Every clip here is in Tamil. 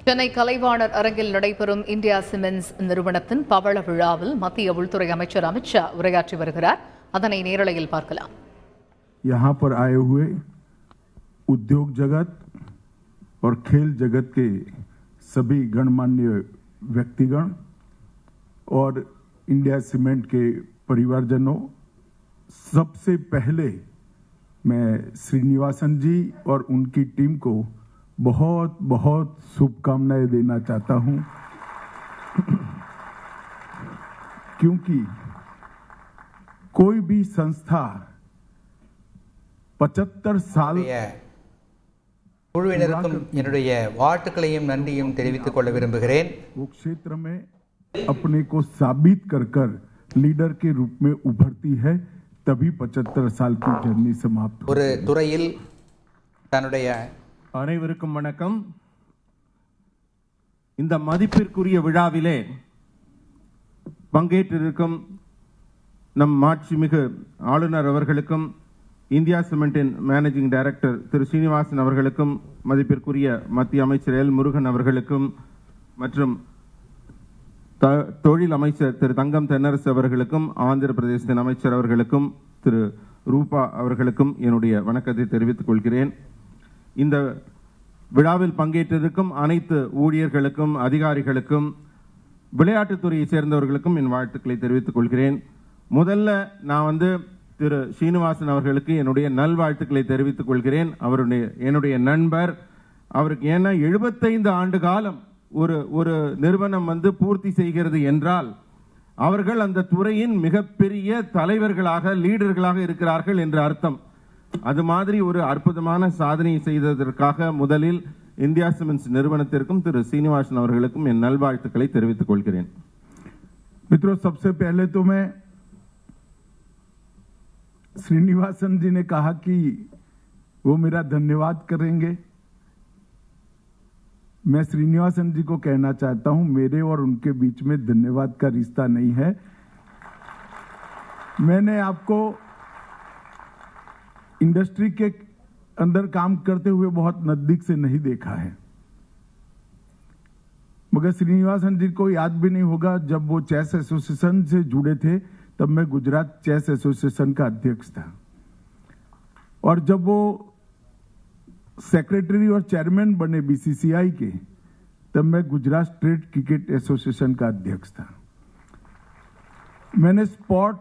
சென்னை கலைவாணர் அரங்கில் நடைபெறும் இந்தியா சிமெண்ட்ஸ் நிறுவனத்தின் பவள விழாவில் மத்திய உள்துறை அமைச்சர் அமித் ஷா உரையாற்றி வருகிறார். அதனை நேரலையில் பார்க்கலாம். यहाँ पर आए हुए उद्योग जगत और खेल जगत के सभी गणमान्य व्यक्तिगण और इंडिया सीमेंट के परिवारजनों, सबसे पहले मैं श्रीनिवासन जी और उनकी टीम को बहुत बहुत शुभकामनाएं देना चाहता हूं, क्योंकि कोई भी संस्था 75 साल குழுவினருக்கும் என்னுடைய வாழ்த்துக்களையும் நன்றியும் தெரிவித்துக் கொள்ள விரும்புகிறேன். वो क्षेत्र में अपने को साबित कर कर लीडर के रूप में उभरती है, तभी 75 साल की जर्नी समाप्त ஒரு துறையில் தன்னுடைய அனைவருக்கும் வணக்கம். இந்த மதிப்பிற்குரிய விழாவிலே பங்கேற்றிருக்கும் நம் மாட்சிமிகு ஆளுநர் அவர்களுக்கும், இந்தியா சிமெண்டின் மேனேஜிங் டைரக்டர் திரு ஸ்ரீனிவாசன் அவர்களுக்கும், மதிப்பிற்குரிய மத்திய அமைச்சர் எல் முருகன் அவர்களுக்கும் மற்றும் தொழில் அமைச்சர் திரு தங்கம் தென்னரசு அவர்களுக்கும், ஆந்திர பிரதேசத்தின் அமைச்சர் அவர்களுக்கும், திரு ரூபா அவர்களுக்கும் என்னுடைய வணக்கத்தை தெரிவித்துக் கொள்கிறேன். இந்த விழாவில் பங்கேற்றிருக்கும் அனைத்து ஊழியர்களுக்கும், அதிகாரிகளுக்கும், விளையாட்டுத்துறையை சேர்ந்தவர்களுக்கும் என் வாழ்த்துக்களை தெரிவித்துக் கொள்கிறேன். முதல்ல நான் திரு ஸ்ரீனிவாசன் அவர்களுக்கு என்னுடைய நல்வாழ்த்துக்களை தெரிவித்துக் கொள்கிறேன். என்னுடைய நண்பர். அவருக்கு ஏன்னா 75 ஆண்டு காலம் ஒரு நிறுவனம் பூர்த்தி செய்கிறது என்றால் அவர்கள் அந்த துறையின் மிகப்பெரிய தலைவர்களாக, லீடர்களாக இருக்கிறார்கள் என்று அர்த்தம். அது மாதிரி ஒரு அற்புதமான சாதனை செய்ததற்காக முதலில் இந்தியா சிமெண்ட்ஸ் நிறுவனத்திற்கும் திரு ஸ்ரீனிவாசன் அவர்களுக்கும் என் நல்வாழ்த்துக்களை தெரிவித்துக் கொள்கிறேன். मित्रों, सबसे पहले तो मैं श्रीनिवासन जी ने कहा कि वो मेरा धन्यवाद करेंगे. मैं श्रीनिवासन जी को कहना चाहता हूं, मेरे और उनके बीच में धन्यवाद का रिश्ता नहीं है. मैंने आपको इंडस्ट्री के अंदर काम करते हुए बहुत नजदीक से नहीं देखा है, मगर श्रीनिवासन जी को याद भी नहीं होगा, जब वो चेस एसोसिएशन से जुड़े थे तब मैं गुजरात चेस एसोसिएशन का अध्यक्ष था, और जब वो सेक्रेटरी और चेयरमैन बने बीसीसीआई के, तब मैं गुजरात स्टेट क्रिकेट एसोसिएशन का अध्यक्ष था. मैंने स्पोर्ट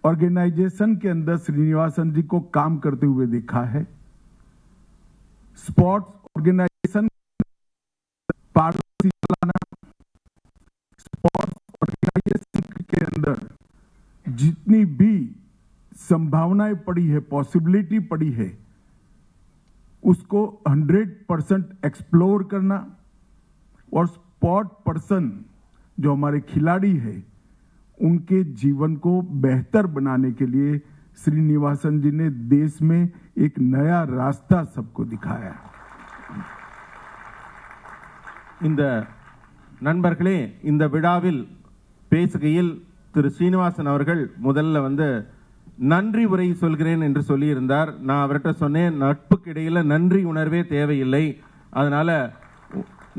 ऑर्गेनाइजेशन के अंदर श्रीनिवासन जी को काम करते हुए देखा है. स्पोर्ट्स ऑर्गेनाइजेशन पारदर्शी चलाना, स्पोर्ट्स ऑर्गेनाइजेशन के अंदर जितनी भी संभावनाएं पड़ी है, पॉसिबिलिटी पड़ी है, उसको 100% एक्सप्लोर करना, और स्पोर्ट पर्सन जो हमारे खिलाड़ी है उनके जीवन को बेहतर बनाने के लिए श्रीनिवासन जी ने देश में एक नया रास्ता सबको दिखाया. இந்த நண்பர்களே, இந்த விழாவில் பேசுகையில் திரு ஸ்ரீனிவாசன் அவர்கள் முதல்ல நன்றி உரை சொல்கிறேன் என்று சொல்லியிருந்தார். நான் அவர்கிட்ட சொன்னேன், நட்புக்கு இடையில நன்றி உணர்வே தேவையில்லை, அதனால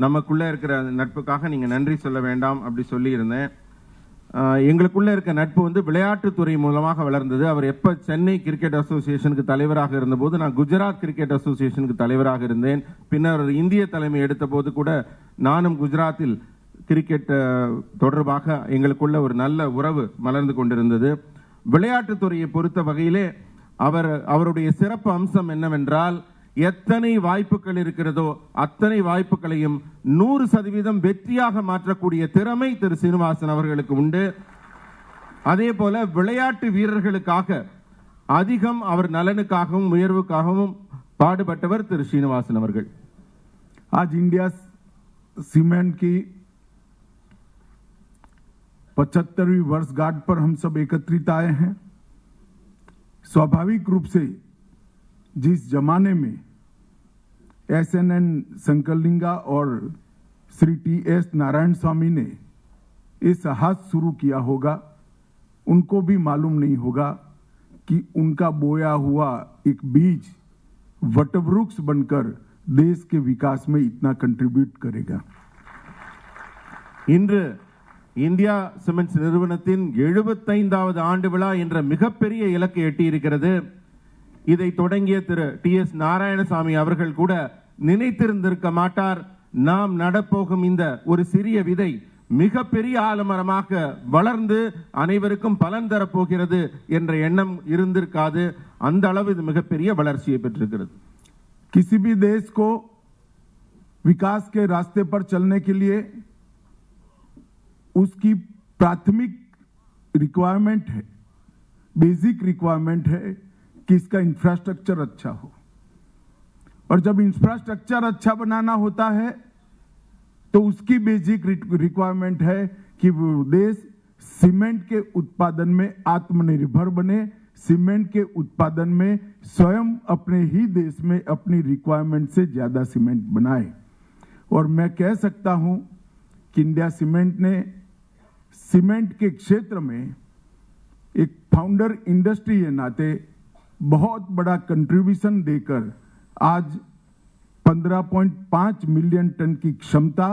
நமக்குள்ள இருக்கிற நட்புக்காக நீங்க நன்றி சொல்ல வேண்டாம் அப்படி சொல்லியிருந்தேன். எங்களுக்குள்ள இருக்க நட்பு விளையாட்டுத்துறை மூலமாக வளர்ந்தது. அவர் எப்ப சென்னை கிரிக்கெட் அசோசியேஷனுக்கு தலைவராக இருந்தபோது நான் குஜராத் கிரிக்கெட் அசோசியேஷனுக்கு தலைவராக இருந்தேன். பின்னர் இந்திய தலைமை எடுத்த போது கூட நானும் குஜராத்தில் கிரிக்கெட் தொடர்பாக எங்களுக்குள்ள ஒரு நல்ல உறவு மலர்ந்து கொண்டிருந்தது. விளையாட்டுத்துறையை பொறுத்த வகையிலே அவருடைய சிறப்பு அம்சம் என்னவென்றால், எத்தனை வாய்ப்புகள் இருக்கிறதோ அத்தனை வாய்ப்புகளையும் 100% வெற்றியாக மாற்றக்கூடிய திறமை திரு ஸ்ரீனிவாசன் அவர்களுக்கு உண்டு. அதே போல விளையாட்டு வீரர்களுக்காக அதிகம் அவர் நலனுக்காகவும் உயர்வுக்காகவும் பாடுபட்டவர் திரு ஸ்ரீனிவாசன் அவர்கள். आज इंडिया सीमेंट की 75वीं वर्षगांठ पर हम सब एकत्रित आए हैं. स्वाभाविक रूप से जिस जमाने में SNN संकलिंगा और श्री TS नारायण स्वामी ने ये साहस शुरू किया होगा, उनको भी मालूम नहीं होगा कि उनका बोया हुआ एक बीज वटवृक्ष बनकर देश के विकास में इतना कंट्रीब्यूट करेगा। இன்று இந்தியா சிமெண்ட்ஸ் நிறுவனத்தின் 75வது ஆண்டு விழா என்ற மிகப்பெரிய இலக்கை எட்டியிருக்கிறது. இதை தொடங்கிய திரு டி.எஸ். நாராயணசாமி அவர்கள் கூட நினைத்திருந்திருக்க மாட்டார். நாம் நடப்போகும் இந்த ஒரு சிறிய விதை மிகப்பெரிய ஆலமரமாக வளர்ந்து அனைவருக்கும் பலன் தரப்போகிறது என்ற எண்ணம் இருந்திருக்காது. அந்த அளவு இது மிகப்பெரிய வளர்ச்சியை பெற்றிருக்கிறது. किसी भी देश को विकास के रास्ते पर चलने के लिए उसकी प्राथमिक रिक्वायरमेंट है, बेसिक रिक्वायरमेंट है कि इसका इंफ्रास्ट्रक्चर अच्छा हो। और जब इंफ्रास्ट्रक्चर अच्छा बनाना होता है तो उसकी बेसिक रिक्वायरमेंट है कि वो देश सीमेंट के उत्पादन में आत्मनिर्भर बने, सीमेंट के उत्पादन में स्वयं अपने ही देश में अपनी रिक्वायरमेंट से ज्यादा सीमेंट बनाए। और मैं कह सकता हूं कि इंडिया सीमेंट ने सीमेंट के क्षेत्र में एक फाउंडर इंडस्ट्री के नाते बहुत बड़ा कंट्रीब्यूशन देकर आज 15.5 मिलियन टन की क्षमता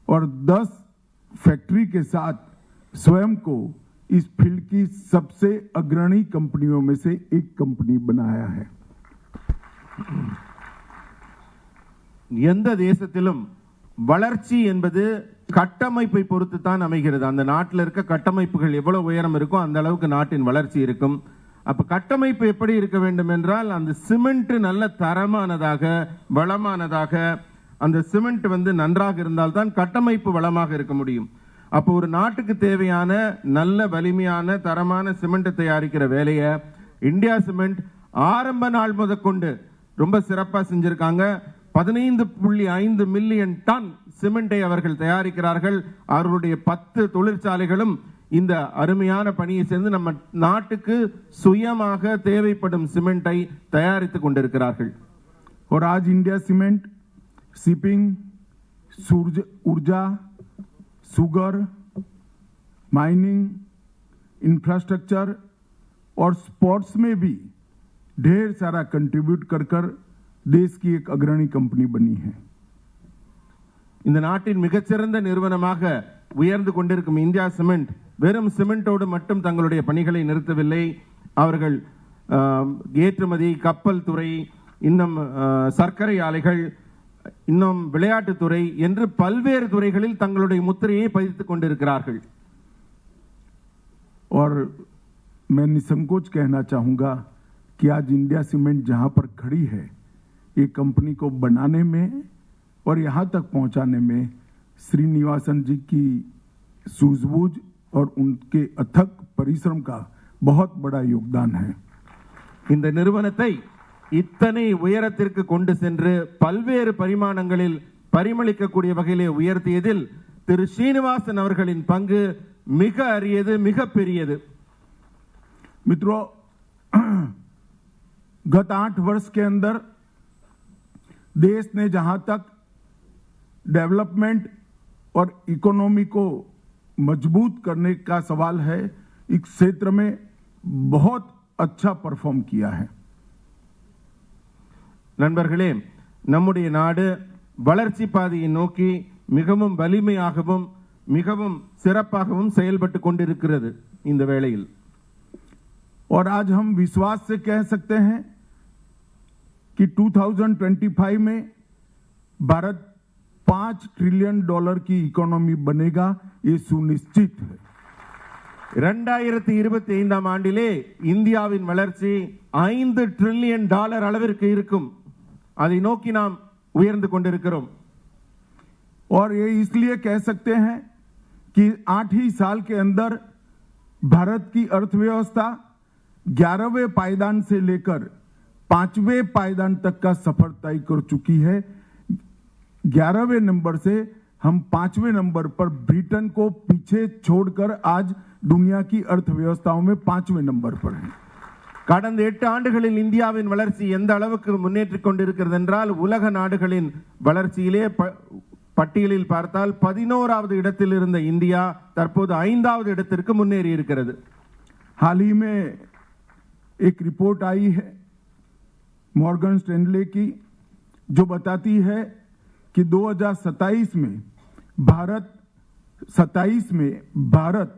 और 10 फैक्ट्री के साथ स्वयं को इस फील्ड की सबसे अग्रणी कंपनियों में से एक कंपनी बनाया है। எந்த தேசத்திலும் வளர்ச்சி என்பது கட்டமைப்பை பொறுத்து தான் அமைகிறது. அந்த நாட்டில் இருக்க கட்டமைப்புகள் எவ்வளவு உயரம் இருக்கோ அந்த அளவுக்கு நாட்டின் வளர்ச்சி இருக்கும். அப்ப கட்டமைப்பு எப்படி இருக்க வேண்டும் என்றால் அந்த சிமெண்ட் நல்ல தரமானதாக வளமானதாக அந்த சிமெண்ட் நன்றாக இருந்தால் தான் கட்டமைப்பு வளமாக இருக்க முடியும். அப்போ ஒரு நாட்டுக்கு தேவையான நல்ல வலிமையான தரமான சிமெண்ட் தயாரிக்கிற வேலையை இந்தியா சிமெண்ட் ஆரம்ப நாள் முதற்கொண்டு ரொம்ப சிறப்பாக செஞ்சிருக்காங்க. 15.5 மில்லியன் டன் சிமெண்டை அவர்கள் தயாரிக்கிறார்கள். அவர்களுடைய 10 தொழிற்சாலைகளும் இந்த அருமையான பணியை சேர்ந்து நம்ம நாட்டுக்கு சுயமாக தேவைப்படும் சிமெண்டை தயாரித்துக் கொண்டிருக்கிறார்கள். और आज इंडिया सीमेंट शिपिंग, ऊर्जा, शुगर, माइनिंग, इंफ्रास्ट्रक्चर और स्पोर्ट्स में भी ढेर सारा कंट्रीब्यूट कर देश की एक अग्रणी कंपनी बनी है. இந்த நாட்டின் மிகச்சிறந்த நிறுவனமாக உயர்ந்து கொண்டிருக்கும் இந்தியா சிமெண்ட் வெறும் சிமெண்டோடு மட்டும் தங்களுடைய பணிகளை நிறுத்தவில்லை. அவர்கள் ஏற்றுமதி, கப்பல் துறை, இன்னும் சர்க்கரை ஆலைகள், இன்னும் விளையாட்டுத்துறை என்று பல்வேறு துறைகளில் தங்களுடைய முத்திரையை பதித்துக் கொண்டிருக்கிறார்கள். और मैं निसंकोच कहना चाहूंगा कि आज इंडिया सीमेंट जहां पर खड़ी है ये कंपनी को बनाने में और यहां तक पहुंचाने में श्रीनिवासन जी की सूझबूझ और उनके अथक परिश्रम का बहुत बड़ा योगदान है. இந்த நிறுவனத்தை இத்தனை உயரத்திற்கு கொண்டு சென்று பல்வேறு பரிமாணங்களில் பரிமளிக்கக்கூடிய வகையிலே உயர்த்தியதில் திரு ஸ்ரீனிவாசன் அவர்களின் பங்கு மிக அரியது, மிக பெரியது. मित्रों, गत 8 वर्ष के अंदर देश ने जहां तक डेवलपमेंट और इकोनॉमी को मजबूत करने का सवाल है, इस क्षेत्र में बहुत अच्छा परफॉर्म किया है. நண்பர்களே, நம்முடைய நாடு வளர்ச்சி பாதையை நோக்கி மிகவும் வலிமையாகவும் மிகவும் சிறப்பாகவும் செயல்பட்டு கொண்டிருக்கிறது இந்த வேளையில். और आज हम विश्वास से कह सकते हैं कि 2025 में भारत $5 ट्रिलियन की इकोनॉमी बनेगा, ये सुनिश्चित है. 2025 ஆண்டிலே இந்தியாவின் வளர்ச்சி $5 ट्रिलियन அளவிற்கு இருக்கும். அதை நோக்கி நாம் உயர்ந்து கொண்டிருக்கிறோம். और ये इसलिए कह सकते हैं कि 8 ही साल के अंदर भारत की अर्थव्यवस्था 11वें पायदान से लेकर 5वें पायदान तक का सफर तय कर चुकी है. 11वें नंबर से हम 5वें नंबर पर ब्रिटेन को पीछे छोड़कर आज दुनिया की अर्थव्यवस्थाओं में 5वें नंबर पर है. கடந்த 8 ஆண்டுகளில் இந்தியாவின் வளர்ச்சி எந்த அளவுக்கு முன்னேற்றிக் கொண்டிருக்கிறது என்றால் உலக நாடுகளின் வளர்ச்சியிலே பட்டியலில் பார்த்தால் 11வது இடத்தில் இருந்த இந்தியா தற்போது 5வது இடத்திற்கு முன்னேறி இருக்கிறது. हाल ही में एक रिपोर्ट आई है मॉर्गन स्टैनले की, जो बताती है कि 2027 में भारत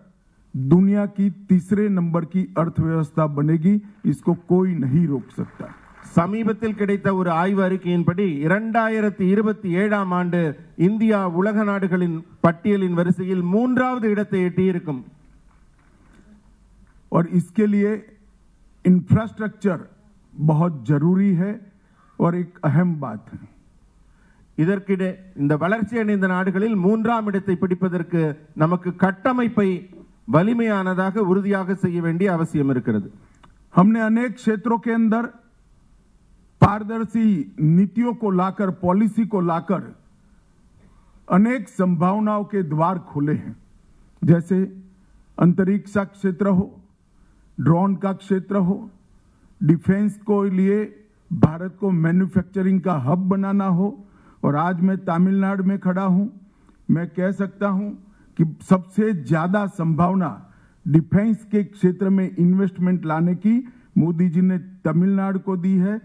दुनिया की तीसरे नंबर की अर्थव्यवस्था बनेगी, इसको कोई नहीं रोक सकता। சமீபத்தில் கிடைத்த ஒரு ஆய்வு அறிக்கையின்படி 2027ஆம் ஆண்டு இந்தியா உலக நாடுகளின் பட்டியலின் வரிசையில் 3வது இடத்தை எட்டியிருக்கும். और इसके लिए इंफ्रास्ट्रक्चर बहुत जरूरी है और एक अहम बात है। இதற்கிടെ இந்த வளர்ச்சி அடைந்த நாடுகளில் 3ஆம் இடத்தை பிடிப்பதற்கு நமக்கு கட்டமைப்பை வலிமையானதாக உறுதியாக செய்ய வேண்டிய அவசியம் இருக்கிறது. हमने अनेक क्षेत्रों के अंदर पारदर्शी नीतियों को लाकर, पॉलिसी को लाकर अनेक संभावनाओं के द्वार खोले हैं, जैसे अंतरिक्ष का क्षेत्र हो, ड्रोन का क्षेत्र हो, डिफेंस को लिए भारत को मैन्युफैक्चरिंग का हब बनाना हो। और आज मैं तमिलनाडु में खड़ा हूं, मैं कह सकता हूं कि सबसे ज्यादा संभावना डिफेंस के क्षेत्र में इन्वेस्टमेंट लाने की मोदी जी ने तमिलनाडु को दी है।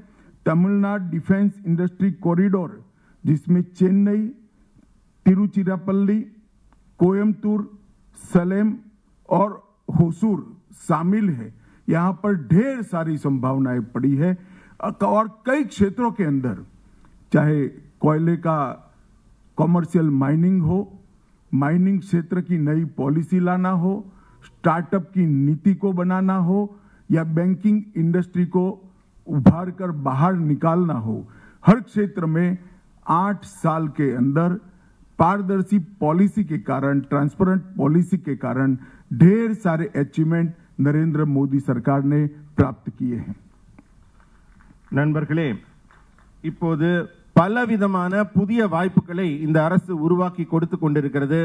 तमिलनाडु डिफेंस इंडस्ट्री कॉरिडोर, जिसमें चेन्नई, तिरुचिरापल्ली, कोयम्बटूर, सलेम और होसूर शामिल है। यहां पर ढेर सारी संभावनाएं पड़ी है और कई क्षेत्रों के अंदर, चाहे कोयले का कॉमर्शियल माइनिंग हो, माइनिंग क्षेत्र की नई पॉलिसी लाना हो, स्टार्टअप की नीति को बनाना हो, या बैंकिंग इंडस्ट्री को उभार कर बाहर निकालना हो, हर क्षेत्र में 8 साल के अंदर पारदर्शी पॉलिसी के कारण, ट्रांसपेरेंट पॉलिसी के कारण ढेर सारे अचीवमेंट नरेंद्र मोदी सरकार ने प्राप्त किए हैं. நண்பர்களே, இப்போது பலவிதமான புதிய வாய்ப்புகளை இந்த அரசு உருவாக்கி கொடுத்து கொண்டிருக்கிறது.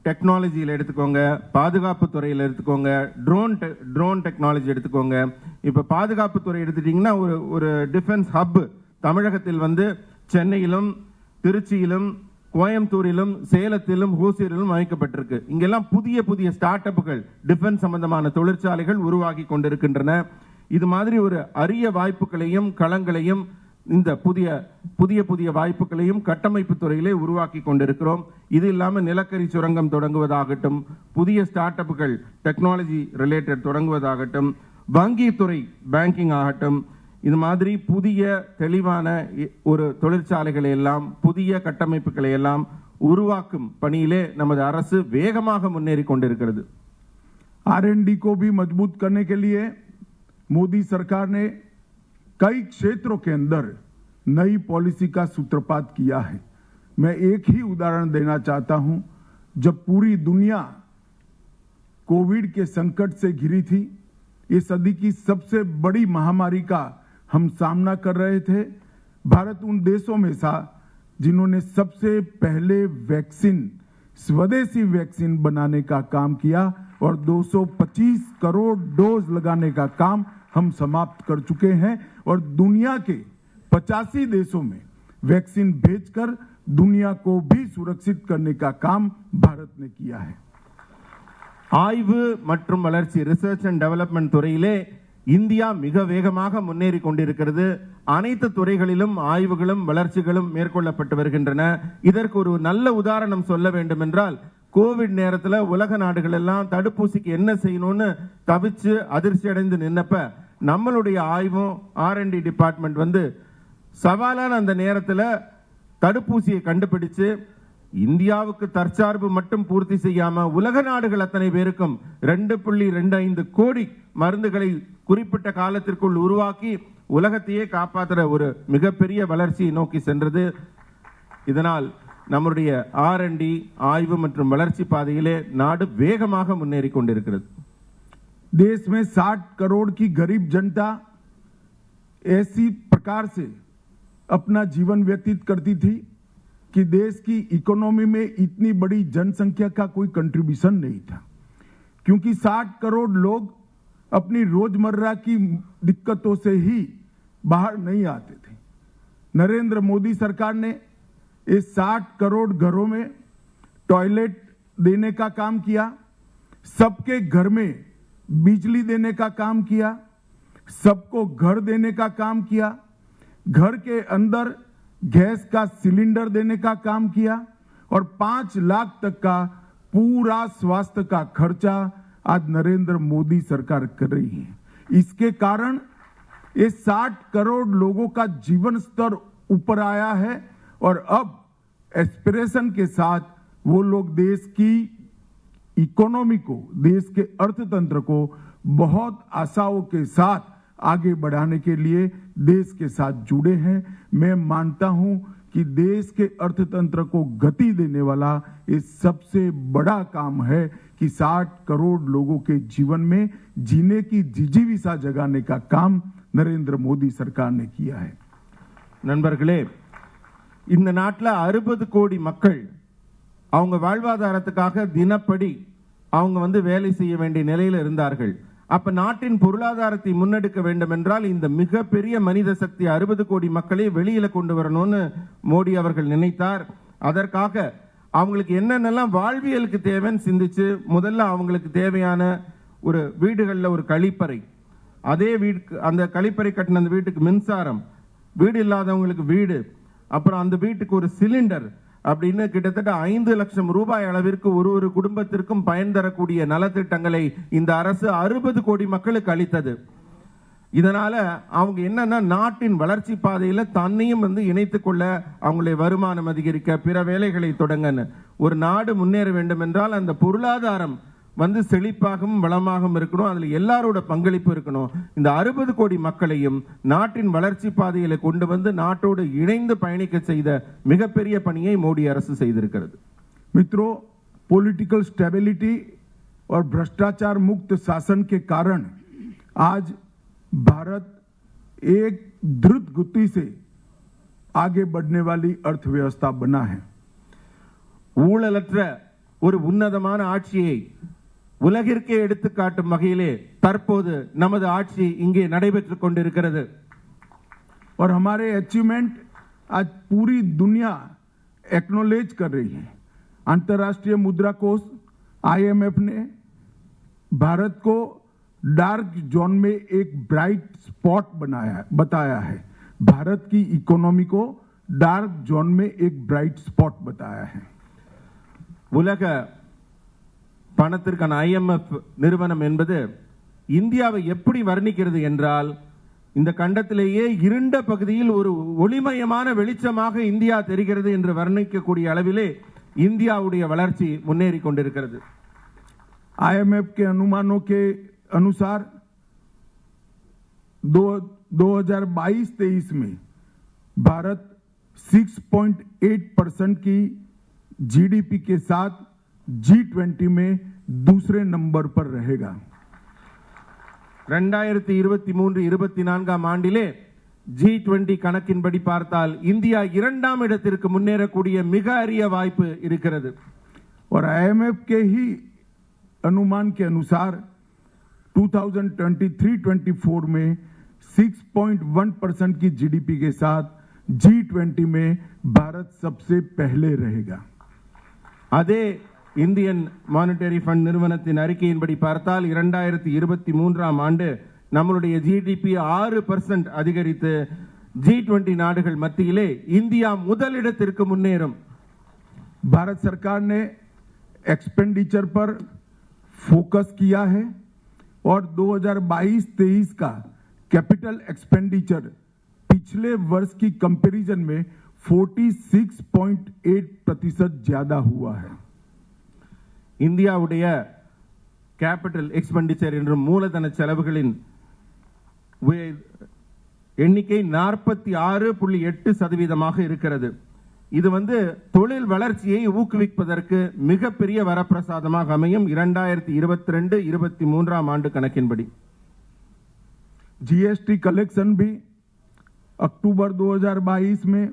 டெக்னாலஜியில் எடுத்துக்கோங்க, பாதுகாப்பு துறையில் எடுத்துக்கோங்க, ட்ரோன் டெக்னாலஜி எடுத்துக்கோங்க. இப்போ பாதுகாப்பு துறை எடுத்துட்டீங்கன்னா ஒரு டிஃபென்ஸ் ஹப் தமிழகத்தில் வந்து சென்னையிலும், திருச்சியிலும், கோயம்புத்தூரிலும், சேலத்திலும், ஹோசூரிலும் அமைக்கப்பட்டிருக்கு. இங்கெல்லாம் புதிய புதிய ஸ்டார்ட் அப்புகள், டிஃபென்ஸ் சம்பந்தமான தொழிற்சாலைகள் உருவாகி கொண்டிருக்கின்றன. இது மாதிரி ஒரு அரிய வாய்ப்புகளையும் களங்களையும் இந்த புதிய வாய்ப்புகளையும் கட்டமைப்பு துறையிலே உருவாக்கி கொண்டிருக்கிறோம். இது இல்லாமல் நிலக்கரி சுரங்கம் தொடங்குவதாகட்டும், புதிய ஸ்டார்ட் அப்புகள் டெக்னாலஜி ரிலேட்டட் தொடங்குவதாகட்டும், வங்கி துறை பேங்கிங் ஆகட்டும், இது மாதிரி புதிய தெளிவான ஒரு தொழிற்சாலைகளை எல்லாம், புதிய கட்டமைப்புகளை எல்லாம் உருவாக்கும் பணியிலே நமது அரசு வேகமாக முன்னேறி கொண்டிருக்கிறது. R&D को भी मजबूत करने के लिए मोदी सरकार ने कई क्षेत्रों के अंदर नई पॉलिसी का सूत्रपात किया है. मैं एक ही उदाहरण देना चाहता हूं. जब पूरी दुनिया कोविड के संकट से घिरी थी, ये सदी की सबसे बड़ी महामारी का हम सामना कर रहे थे, भारत उन देशों में था जिन्होंने सबसे पहले वैक्सीन, स्वदेशी वैक्सीन बनाने का काम किया और 225 करोड़ डोज लगाने का काम हम समाप्त कर चुके हैं और दुनिया के 85 देशों में वैक्सीन भेजकर दुनिया को भी सुरक्षित करने का काम भारत ने किया है. ஆய்வு மற்றும் வளர்ச்சி, ரிசர்ச் அண்ட் டெவலப்மெண்ட் துறையிலே இந்தியா மிக வேகமாக முன்னேறி கொண்டிருக்கிறது. அனைத்து துறைகளிலும் ஆய்வுகளும் வளர்ச்சிகளும் மேற்கொள்ளப்பட்டு வருகின்றன. இதற்கு ஒரு நல்ல உதாரணம் சொல்ல வேண்டும் என்றால், கோவிட் நேரத்தில் உலக நாடுகள் எல்லாம் தடுப்பூசிக்கு என்ன செய்யணும்னு தவிச்சு அதிர்ச்சி அடைந்து நின்னப்ப, நம்மளுடைய ஆய்வும் R&D டிபார்ட்மெண்ட் வந்து சவாலான அந்த நேரத்தில் தடுப்பூசியை கண்டுபிடிச்சு இந்தியாவுக்கு தற்சார்பு மட்டும் பூர்த்தி செய்யாம உலக நாடுகள் அத்தனை பேருக்கும் 2.25 கோடி மருந்துகளை குறிப்பிட்ட காலத்திற்குள் உருவாக்கி உலகத்தையே காப்பாற்றுற ஒரு மிகப்பெரிய வளர்ச்சியை நோக்கி சென்றது. இதனால் நம்முடைய R&D ஆய்வு மற்றும் வளர்ச்சி பாதையிலே நாடு வேகமாக முன்னேறி கொண்டிருக்கிறது. देश में 60 करोड़ की गरीब जनता ऐसी प्रकार से अपना जीवन व्यतीत करती थी कि देश की इकोनॉमी में इतनी बड़ी जनसंख्या का कोई कंट्रीब्यूशन नहीं था, क्योंकि 60 करोड़ लोग अपनी रोजमर्रा की दिक्कतों से ही बाहर नहीं आते थे. नरेंद्र मोदी सरकार ने इस 60 करोड़ घरों में टॉयलेट देने का काम किया, सबके घर में बिजली देने का काम किया, सबको घर देने का काम किया, घर के अंदर गैस का सिलेंडर देने का काम किया और 5 लाख तक का पूरा स्वास्थ्य का खर्चा आज नरेंद्र मोदी सरकार कर रही है। इसके कारण ये 60 करोड़ लोगों का जीवन स्तर ऊपर आया है और अब एस्पिरेशन के साथ वो लोग देश की इकोनॉमी को, देश के अर्थतंत्र को बहुत आशाओं के साथ आगे बढ़ाने के लिए देश के साथ जुड़े हैं। मैं मानता हूं कि देश के अर्थतंत्र को गति देने वाला ये सबसे बड़ा काम है कि 60 करोड़ लोगों के जीवन में जीने की जिजीविसा जगाने का काम नरेंद्र मोदी सरकार ने किया है। நண்பர்களே, இந்த நாட்டில் 60 கோடி மக்கள் அவங்க வாழ்வாதாரத்துக்காக தினப்படி அவங்க வேலை செய்ய வேண்டிய நிலையில் இருந்தார்கள். அப்ப நாட்டின் பொருளாதாரத்தை முன்னெடுக்க வேண்டும் என்றால் இந்த மிகப்பெரிய மனித சக்தி 60 கோடி மக்களை வெளியில கொண்டு வரணும்னு மோடி அவர்கள் நினைத்தார். அதற்காக அவங்களுக்கு என்னென்னலாம் வாழ்வியலுக்கு தேவைன்னு சிந்திச்சு முதல்ல அவங்களுக்கு தேவையான ஒரு வீடுகளில் ஒரு கழிப்பறை, அதே வீட்டுக்கு அந்த கழிப்பறை கட்டின அந்த வீட்டுக்கு மின்சாரம், வீடு இல்லாதவங்களுக்கு வீடு, அப்புறம் அந்த வீட்டுக்கு ஒரு சிலிண்டர் அப்படின்னு கிட்டத்தட்ட 5 லட்சம் ரூபாய் அளவிற்கு ஒரு குடும்பத்திற்கும் பயன் தரக்கூடிய நலத்திட்டங்களை இந்த அரசு 60 கோடி மக்களுக்கு அளித்தது. இதனால அவங்க என்னன்னா நாட்டின் வளர்ச்சி பாதையில தன்னையும் இணைத்துக் கொள்ள, அவங்களுடைய வருமானம் அதிகரிக்க, பிற வேலைகளை தொடங்க. ஒரு நாடு முன்னேற வேண்டும் என்றால் அந்த பொருளாதாரம் செழிப்பாகவும் வளமாகவும் இருக்கணும். அதுல எல்லாரோட பங்களிப்பு இருக்கணும். இந்த 60 கோடி மக்களையும் நாட்டின் வளர்ச்சி பாதையில கொண்டு நாட்டோடு இணைந்து பயணிக்க செய்த மிகப்பெரிய பணியை மோடி அரசு செய்திருக்கிறது. मित्रों, पॉलिटिकल स्टेबिलिटी और भ्रष्टाचार मुक्त शासन के कारण आज भारत एक द्रुत गति से आगे बढ़ने वाली अर्थव्यवस्था बना है. ஊழலற்ற ஒரு உன்னதமான ஆட்சியை உலகிற்கே எடுத்துக்காட்டும் வகையிலே தற்போது நமது ஆட்சி இங்கே நடைபெற்றுக் கொண்டிருக்கிறது. और हमारे अचीवमेंट आज पूरी दुनिया एक्नॉलेज कर रही है. अंतर्राष्ट्रीय मुद्रा कोष IMF ने भारत को डार्क जोन में एक ब्राइट स्पॉट बताया है. भारत की इकोनॉमी को डार्क जोन में एक ब्राइट स्पॉट बताया है. உலக பணத்திற்கான IMF நிறுவனம் என்பது இந்தியாவை எப்படி வர்ணிக்கிறது என்றால், இந்த கண்டத்திலேயே இருண்ட பகுதியில் ஒரு ஒளிமயமான வெளிச்சமாக இந்தியா தெரிகிறது என்று வர்ணிக்கக்கூடிய அளவிலே இந்தியாவுடைய வளர்ச்சி முன்னேறி கொண்டிருக்கிறது. IMF के अनुमानों के अनुसार 2022-23 में भारत 6.8% की GDP के साथ G20 में दूसरे नंबर पर रहेगा. 2023-24 ஆண்டிலே G20 கணக்கின்படி பார்த்தால் இந்தியா 2ஆம் இடத்திற்கு முன்னேறக்கூடிய மிக அரிய வாய்ப்பு இருக்கிறது. और IMF के ही अनुमान के अनुसार 2023-24 में 6.1% की GDP के साथ G20 में भारत सबसे पहले रहेगा. அதே இந்தியன் மானிட்டரி ஃபண்ட் நிறுவனத்தின் அறிக்கையின்படி பார்த்தால் 2023 ஆண்டு நம்மளுடைய GDP 6% அதிகரித்து G20 நாடுகள் மத்தியிலே இந்தியா முதலிடத்திற்கு முன்னேறும். भारत सरकार ने एक्सपेंडिचर पर फोकस किया है और 2022-23 का कैपिटल एक्सपेंडिचर पिछले वर्ष की कंपैरिजन में 46.8% ज्यादा हुआ है. இந்தியாவுடைய கேபிட்டல் எக்ஸ்பெண்டிச்சர் என்ற மூலதன செலவுகளின் எண்ணிக்கை 46.8% இருக்கிறது. இது தொழில் வளர்ச்சியை ஊக்குவிப்பதற்கு மிகப்பெரிய வரப்பிரசாதமாக அமையும் 2022-23 ஆண்டு கணக்கின்படி. GST कलेक्शन भी अक्टूबर 2022 में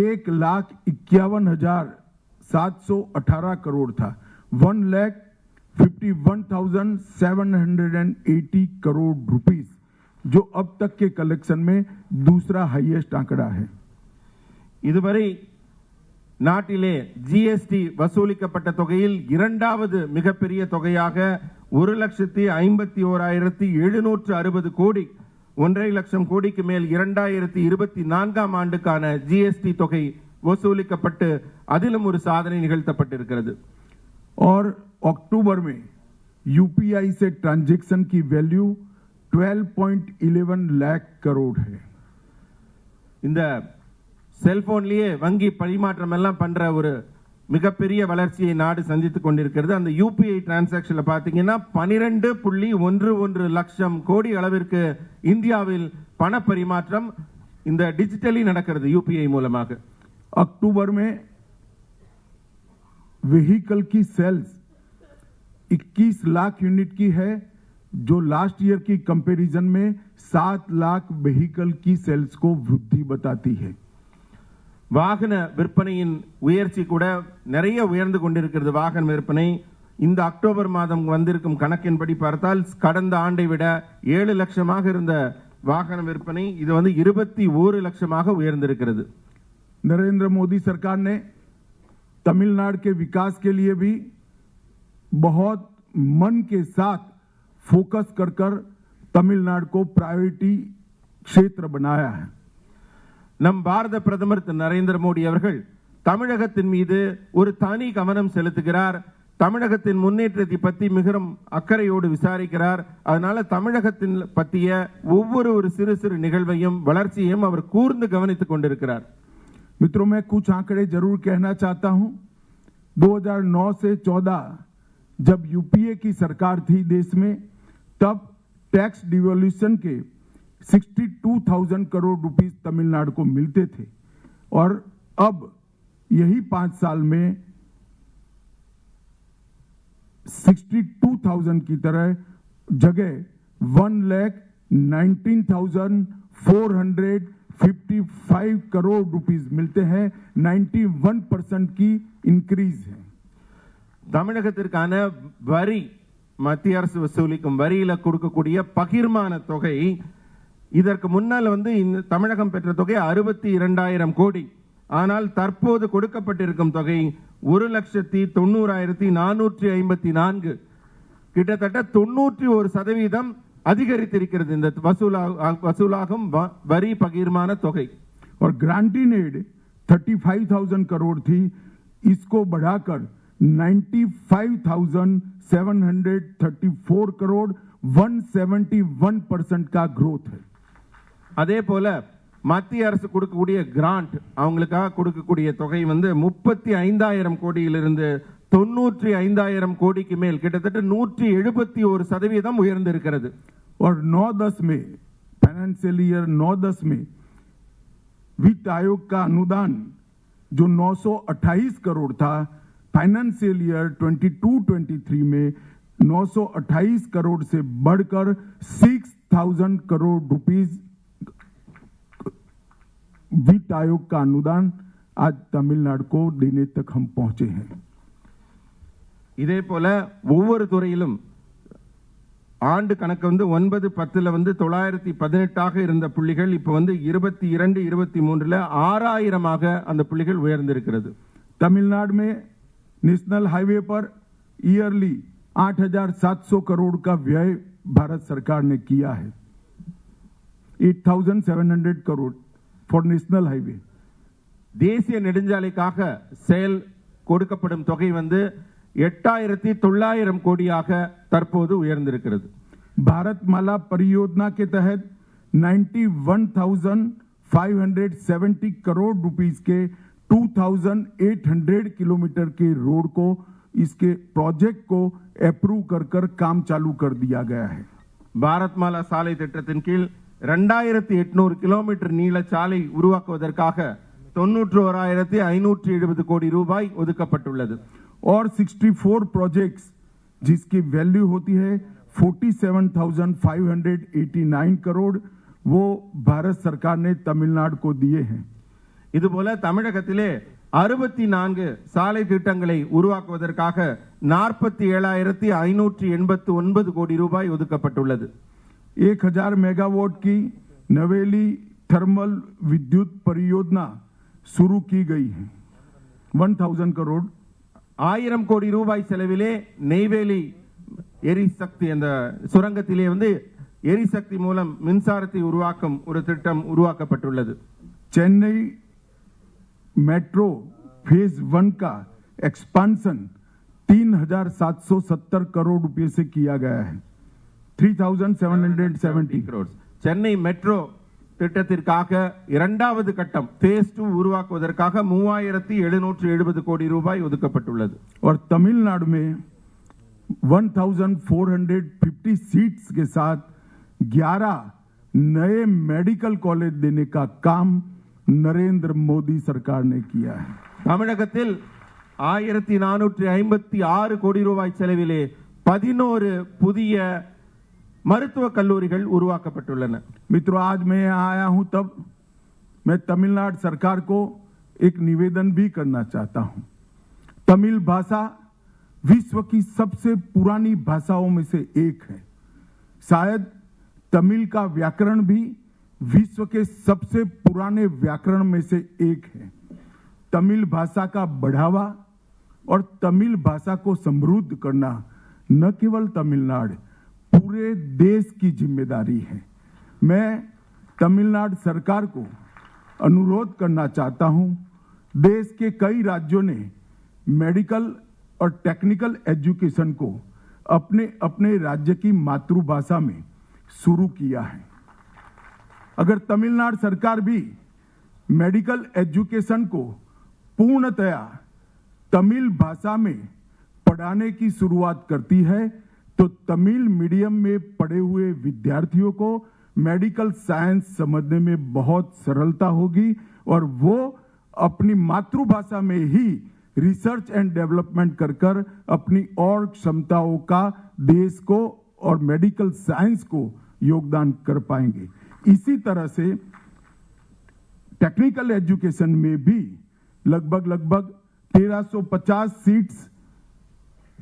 1,51,718 करोड़ था. 1,51,780 करोड़ रुपीस, जो अब तक के कलेक्शन में दूसरा हाईएस्ट आंकड़ा है. இதுவரை நாட்டிலே GST வசூலிக்கப்பட்ட தொகையில் இரண்டாவது மிகப்பெரிய தொகையாக 1,51,760 கோடி 1.5 லட்சம் கோடிக்கு மேல் 2024ஆம் ஆண்டுக்கான ஜிஎஸ்டி தொகை வசூலிக்கப்பட்டு அதிலும் ஒரு சாதனை நிகழ்த்தப்பட்டிருக்கிறது. और अक्टूबर में यूपीआई से ट्रांजैक्शन की वैल्यू 12.11 लाख करोड़ है. இந்த செல்போன்லயே வங்கி பரிமாற்றம் எல்லாம் பண்ற ஒரு மிகப்பெரிய வளர்ச்சியை நாடு சந்தித்துக் கொண்டிருக்கிறது. அந்த யூபிஐ டிரான்சாக்ஷன்ல பாத்தீங்கன்னா 12.11 லட்சம் கோடி அளவிற்கு இந்தியாவில் பண பரிமாற்றம் இந்த டிஜிட்டலி நடக்கிறது யூபிஐ மூலமாக. अक्टूबर में व्हीकल की सेल्स 21 लाख यूनिट की है, जो लास्ट ईयर की कंपैरिजन में 7 लाख व्हीकल की सेल्स को वृद्धि बताती है. வாகன விற்பனையின் உயர்ச்சி கூட நிறைய உயர்ந்து கொண்டிருக்கிறது. வாகன விற்பனை இந்த அக்டோபர் மாதம் வந்திருக்கும் கணக்கின்படி பார்த்தால் கடந்த ஆண்டை விட 7 லட்சமாக இருந்த வாகன விற்பனை இது 21 லட்சமாக உயர்ந்திருக்கிறது. नरेंद्र मोदी सरकार ने तमिलनाडु के विकास के लिए भी बहुत मन के साथ फोकस कर तमिलनाडु को प्रायोरिटी क्षेत्र बनाया है. நம் பாரத பிரதமர் திரு நரேந்திர மோடி அவர்கள் தமிழகத்தின் மீது ஒரு தனி கவனம் செலுத்துகிறார். தமிழகத்தின் முன்னேற்றத்தை பற்றி மிகவும் அக்கறையோடு விசாரிக்கிறார். அதனால தமிழகத்தின் பற்றிய ஒவ்வொரு சிறு சிறு நிகழ்வையும் வளர்ச்சியையும் அவர் கூர்ந்து கவனித்துக் கொண்டிருக்கிறார். मित्रों, मैं कुछ आंकड़े जरूर कहना चाहता हूं. 2009 से 14 जब यूपीए की सरकार थी देश में, तब टैक्स डिवोल्यूशन के 62,000 करोड़ रुपीस तमिलनाडु को मिलते थे और अब यही 5 साल में 62,000 की तरह जगह 1,19,455 करोड़ रुपीस मिलते हैं. 91% की इंक्रीज है. தமிழகத்திற்கான வரி மத்திய அரசு வசூலிக்கும் வரியில கொடுக்கக்கூடிய பகிர்மான தொகை இதற்கு முன்னால் இந்த தமிழகம் பெற்ற தொகை 62,000 கோடி. ஆனால் தற்போது கொடுக்கப்பட்டிருக்கும் தொகை 1,90,454, கிட்டத்தட்ட 91% அதிகரித்திருக்கிறது இந்த வசூலாகும் வரி பகிர்மான தொகை. और ग्रांटिंग एड 35,000 करोड़ थी, इसको बढ़ाकर 95,734 करोड़, 171% का ग्रोथ है. அதே போல மத்திய அரசு கொடுக்கக்கூடிய கிராண்ட் அவங்களுக்காக கொடுக்கக்கூடிய தொகை 35,000 கோடியிலிருந்து 95,000 கோடிக்கு மேல் கிட்டத்தட்ட 171% உயர்ந்திருக்கிறது. और 9-10 में फाइनेंशियल ईयर 9-10 में वित्त आयोग का अनुदान जो 928 करोड़ था, फाइनेंशियल ईयर 22-23 में 928 करोड़ से बढ़कर 6,000 करोड़ रुपीस वित्त आयोग का अनुदान आज तमिलनाडु को देने तक हम पहुंचे हैं. இதே போல ஒவ்வொரு துறையிலும் ஆண்டு கணக்கு 9-10ல 918 இருந்த புள்ளிகள் இப்ப 22-23ல 6,000 அந்த புள்ளிகள் உயர்ந்திருக்கிறது. तमिलनाडु में नेशनल हाईवे पर ईयरली 8,700 करोड़ का व्यय भारत सरकार ने किया है. 8,700 करोड़ फॉर नेशनल हाईवे. தேசிய நெடுஞ்சாலைக்காக செயல் கொடுக்கப்படும் தொகை 8,900 கோடியாக தற்போது உயர்ந்திருக்கிறது. भारतमाला परियोजना के तहत 91,570 करोड़ रुपीस के 2,800 किलोमीटर के रोड को, इसके प्रोजेक्ट को अप्रूव कर काम चालू कर दिया गया है. பாரத்மாலா சாலை திட்டத்தின் கீழ் 2,800 கிலோமீட்டர் நீள சாலை உருவாக்குவதற்காக 91,570 கோடி ரூபாய் ஒதுக்கப்பட்டுள்ளது. और 64 प्रोजेक्ट्स जिसकी वैल्यू होती है 47,589 करोड़, वो भारत सरकार ने तमिलनाडु को दिए हैं. இதுபோல தமிழகத்திலே 64 சாலை திட்டங்களை உருவாக்குவதற்காக 47,589 கோடி ரூபாய் ஒதுக்கப்பட்டுள்ளது. 1,000 मेगावाट की नवेली थर्मल विद्युत परियोजना शुरू की गई है. 1,000 करोड़. 1000 கோடி ரூபாய் செலவிலே நெய்வேலி எரிசக்தி அந்த சுரங்கத்திலே எரிசக்தி மூலம் மின்சாரத்தை உருவாக்கும் ஒரு திட்டம் உருவாக்கப்பட்டுள்ளது. चेन्नई मेट्रो फेज 1 का एक्सपांशन 3,770 करोड़ रुपए से किया गया है. 3,770 crores. சென்னை மெட்ரோ திட்டத்திற்காக இரண்டாவது கட்டம் phase 2 உருவாக்குவதற்காக 3,770 கோடி ரூபாய் ஒதுக்கப்பட்டுள்ளது. और तमिलनाडु में 1,450 सीट्स के साथ 11 नए मेडिकल कॉलेज देने का काम नरेंद्र मोदी सरकार ने किया है. தமிழகத்தில் 1,456 கோடி ரூபாய் செலவிலே 11 புதிய மருத்துவக் கல்லூரிகள் உருவாக்கப்பட்டுள்ளன. मित्रों, आज मैं यहाँ आया हूं तब मैं तमिलनाडु सरकार को एक निवेदन भी करना चाहता हूं. तमिल भाषा विश्व की सबसे पुरानी भाषाओं में से एक है. शायद तमिल का व्याकरण भी विश्व के सबसे पुराने व्याकरण में से एक है. तमिल भाषा का बढ़ावा और तमिल भाषा को समृद्ध करना न केवल तमिलनाडु, पूरे देश की जिम्मेदारी है. मैं तमिलनाडु सरकार को अनुरोध करना चाहता हूं, देश के कई राज्यों ने मेडिकल और टेक्निकल एजुकेशन को अपने अपने राज्य की मातृभाषा में शुरू किया है. अगर तमिलनाडु सरकार भी मेडिकल एजुकेशन को पूर्णतया तमिल भाषा में पढ़ाने की शुरुआत करती है तो तमिल मीडियम में पढ़े हुए विद्यार्थियों को मेडिकल साइंस समझने में बहुत सरलता होगी और वो अपनी मातृभाषा में ही रिसर्च एंड डेवलपमेंट कर कर अपनी और क्षमताओं का देश को और मेडिकल साइंस को योगदान कर पाएंगे. इसी तरह से टेक्निकल एजुकेशन में भी लगभग 1350 सीट्स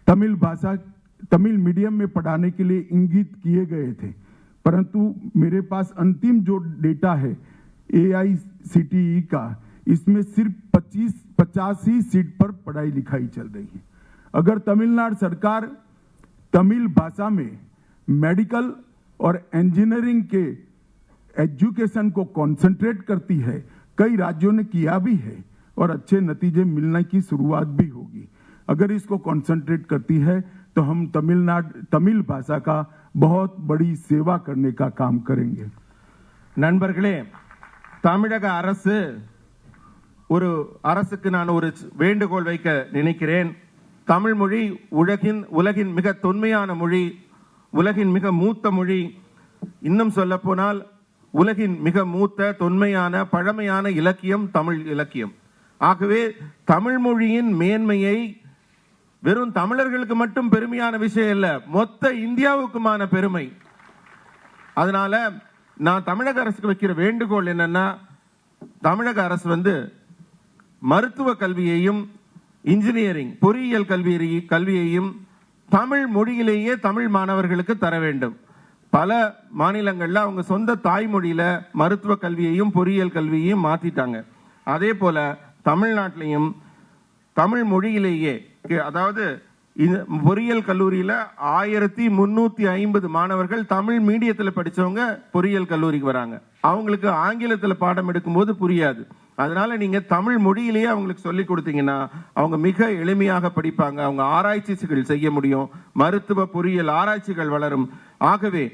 तमिल मीडियम में पढ़ाने के लिए इंगित किए गए थे, परंतु मेरे पास अंतिम जो डेटा है AICTE का, इसमें सिर्फ 50 ही सीट पर पढ़ाई लिखाई चल रही है. अगर तमिलनाडु सरकार तमिल भाषा में मेडिकल और इंजीनियरिंग के एजुकेशन को कंसंट्रेट करती है, कई राज्यों ने किया भी है और अच्छे नतीजे मिलने की शुरुआत भी होगी. अगर इसको कंसंट्रेट करती है तो हम तमिल भाषा का बहुत बड़ी सेवा करने का काम करेंगे. நண்பர்களே, தமிழக அரசு அரசுக்கு நான் ஒரு வேண்டுகோள் வைக்க நினைக்கிறேன். தமிழ் மொழி உலகின் மிக தொன்மையான மொழி, உலகின் மிக மூத்த மொழி, இன்னும் சொல்ல போனால் உலகின் மிக மூத்த தொன்மையான பழமையான இலக்கியம் தமிழ் இலக்கியம். ஆகவே தமிழ் மொழியின் மேன்மையை வெறும் தமிழர்களுக்கு மட்டும் பெருமையான விஷயம் இல்ல, மொத்த இந்தியாவுக்குமான பெருமை. அதனால நான் தமிழக அரசுக்கு வைக்கிற வேண்டுகோள் என்னன்னா, தமிழக அரசு மருத்துவ கல்வியையும் இன்ஜினியரிங் பொறியியல் கல்வியையும் தமிழ் மொழியிலேயே தமிழ் மாணவர்களுக்கு தர வேண்டும். பல மாநிலங்கள்ல அவங்க சொந்த தாய்மொழியில மருத்துவ கல்வியையும் பொறியியல் கல்வியையும் மாத்திட்டாங்க. அதே போல தமிழ்நாட்டிலையும் தமிழ் மொழியிலேயே, அதாவது பொறியியல் கல்லூரியில 1350 மாணவர்கள் தமிழ் மீடியத்தில் படிச்சவங்க பொறியியல் கல்லூரிக்கு வராங்க. அவங்களுக்கு ஆங்கிலத்தில் பாடம் எடுக்கும் போது புரியாது. அதனால நீங்க தமிழ் மொழியிலேயே அவங்களுக்கு சொல்லி கொடுத்தீங்கன்னா அவங்க மிக எளிமையாக படிப்பாங்க, அவங்க ஆராய்ச்சிகள் செய்ய முடியும், மருத்துவ பொறியியல் ஆராய்ச்சிகள் வளரும். ஆகவே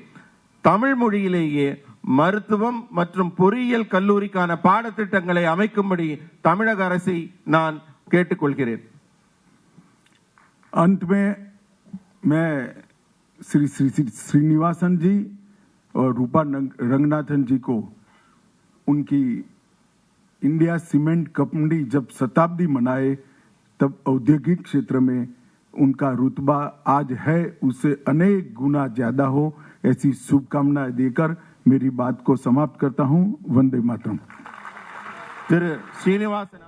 தமிழ் மொழியிலேயே மருத்துவம் மற்றும் பொறியியல் கல்லூரிக்கான பாடத்திட்டங்களை அமைக்கும்படி தமிழக அரசை நான் கேட்டுக்கொள்கிறேன். अंत में मैं श्री श्रीनिवासन जी और रूपा रंगनाथन जी को उनकी इंडिया सीमेंट कंपनी जब शताब्दी मनाए तब औद्योगिक क्षेत्र में उनका रुतबा आज है उससे अनेक गुना ज्यादा हो, ऐसी शुभकामनाएं देकर मेरी बात को समाप्त करता हूं. वंदे मातरम. श्रीनिवासन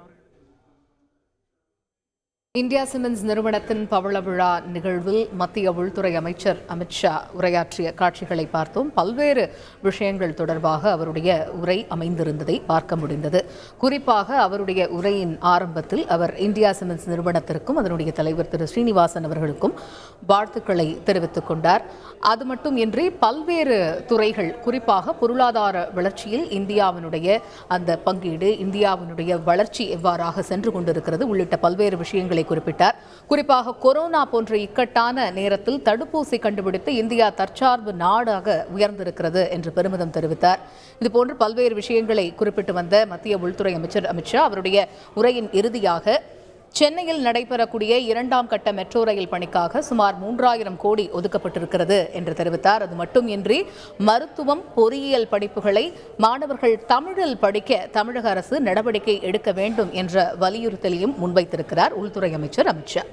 இந்தியா சிமெண்ட்ஸ் நிறுவனத்தின் பவள விழா நிகழ்வில் மத்திய உள்துறை அமைச்சர் அமித்ஷா உரையாற்றிய காட்சிகளை பார்த்தோம். பல்வேறு விஷயங்கள் தொடர்பாக அவருடைய உரை அமைந்திருந்ததை பார்க்க முடிந்தது. குறிப்பாக அவருடைய உரையின் ஆரம்பத்தில் அவர் இந்தியா சிமெண்ட்ஸ் நிறுவனத்திற்கும் அதனுடைய தலைவர் திரு ஸ்ரீனிவாசன் அவர்களுக்கும் வாழ்த்துக்களை தெரிவித்துக் கொண்டார். அது மட்டுமின்றி பல்வேறு துறைகள், குறிப்பாக பொருளாதார வளர்ச்சியில் இந்தியாவினுடைய அந்த பங்கீடு, இந்தியாவினுடைய வளர்ச்சி எவ்வாறாக சென்று கொண்டிருக்கிறது உள்ளிட்ட பல்வேறு விஷயங்களை குறிப்பிட்டார். குறிப்பாக கொரோனா போன்ற இக்கட்டான நேரத்தில் தடுப்பூசி கண்டுபிடித்து இந்தியா தற்சார்பு நாடாக உயர்ந்திருக்கிறது என்று பெருமிதம் தெரிவித்தார். இதுபோன்று பல்வேறு விஷயங்களை குறிப்பிட்டு வந்த மத்திய உள்துறை அமைச்சர் அமித்ஷா அவருடைய உரையின் இறுதியாக சென்னையில் நடைபெறக்கூடிய 2ஆம் கட்ட மெட்ரோ ரயில் பணிக்காக சுமார் 3000 கோடி ஒதுக்கப்பட்டிருக்கிறது என்று தெரிவித்தார். அது மட்டுமின்றி மருத்துவம், பொறியியல் படிப்புகளை மாணவர்கள் தமிழில் படிக்க தமிழக அரசு நடவடிக்கை எடுக்க வேண்டும் என்ற வலியுறுத்தலையும் முன்வைத்திருக்கிறார் உள்துறை அமைச்சர் அமித்ஷா.